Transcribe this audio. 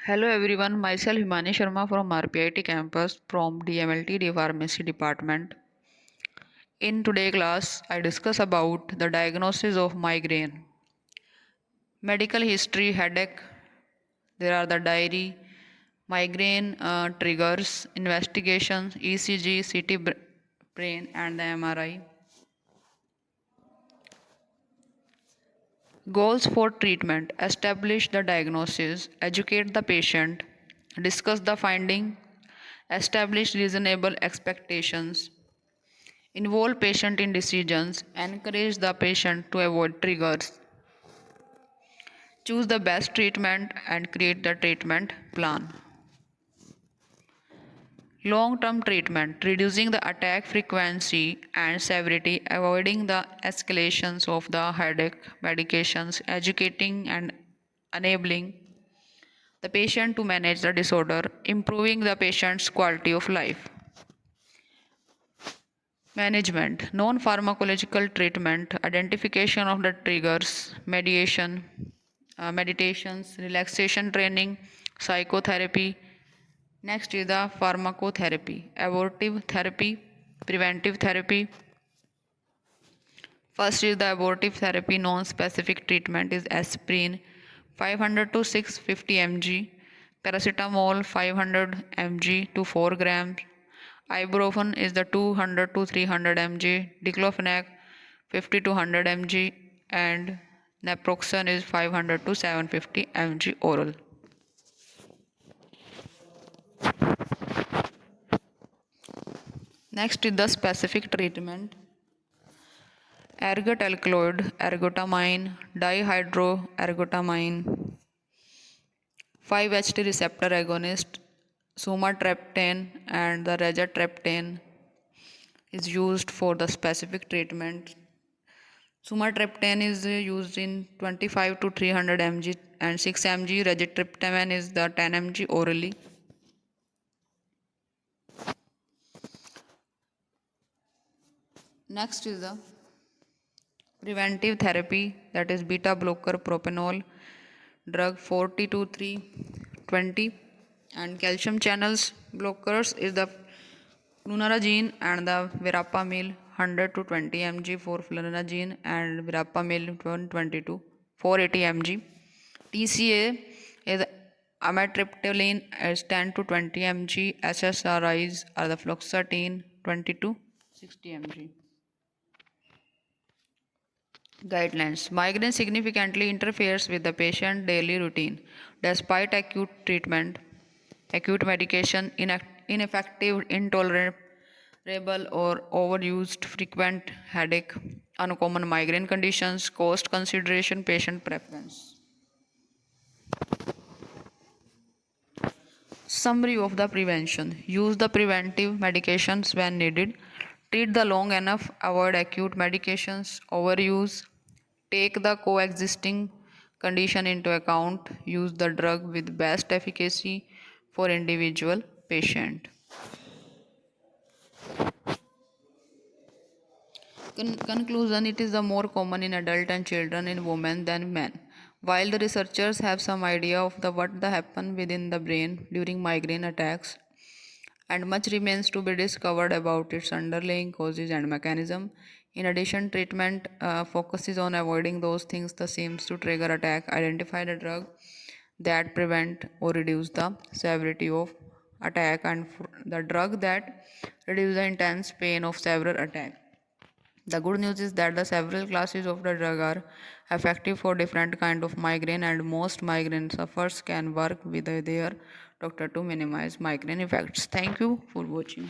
Hello everyone, myself Himani Sharma from RPIIT campus from DMLT Pharmacy Department. In today's class, I discuss about the diagnosis of migraine, medical history, headache. There are the diary, migraine triggers, investigations, ECG, CT brain, and the MRI. Goals for treatment: establish the diagnosis, educate the patient, discuss the finding, establish reasonable expectations, involve patient in decisions, encourage the patient to avoid triggers, choose the best treatment and create the treatment plan. Long-term treatment: reducing the attack frequency and severity, avoiding the escalations of the headache medications, educating and enabling the patient to manage the disorder, improving the patient's quality of life. Management: non pharmacological treatment, identification of the triggers, meditations, relaxation training, psychotherapy. Next is the pharmacotherapy, abortive therapy, preventive therapy. First is the abortive therapy. Non specific treatment is aspirin 500 to 650 mg, paracetamol 500 mg to 4 grams, ibuprofen is the 200 to 300 mg, diclofenac 50 to 100 mg, and naproxen is 500 to 750 mg oral. Next is the specific treatment: ergot alkaloid, ergotamine, dihydroergotamine, 5-HT receptor agonist, sumatriptan, and the rizatriptan is used for the specific treatment. Sumatriptan is used in 25 to 300 mg and 6 mg. Rizatriptan is the 10 mg orally. Next is the preventive therapy, that is beta blocker propanol drug 40 to 320, and calcium channels blockers is the flunarizine and the verapamil 100 to 20 mg for flunarizine and verapamil 120 to 480 mg. TCA is amitriptyline is 10 to 20 mg. SSRIs are the fluoxetine 20 to 60 mg. Guidelines: migraine significantly interferes with the patient's daily routine. Despite acute treatment, acute medication, ineffective, intolerable, or overused, frequent headache, uncommon migraine conditions, cost consideration, patient preference. Summary of the prevention: use the preventive medications when needed, treat the long enough, avoid acute medications, overuse, take the coexisting condition into account, use the drug with best efficacy for individual patient. Conclusion: it is the more common in adult and children in women than men. While the researchers have some idea of what happen within the brain during migraine attacks, and much remains to be discovered about its underlying causes and mechanism. In addition, treatment focuses on avoiding those things that seems to trigger attack, identify the drug that prevent or reduce the severity of attack, and the drug that reduce the intense pain of severe attack. The good news is that the several classes of the drug are effective for different kind of migraine, and most migraine sufferers can work with their doctor to minimize migraine effects. Thank you for watching.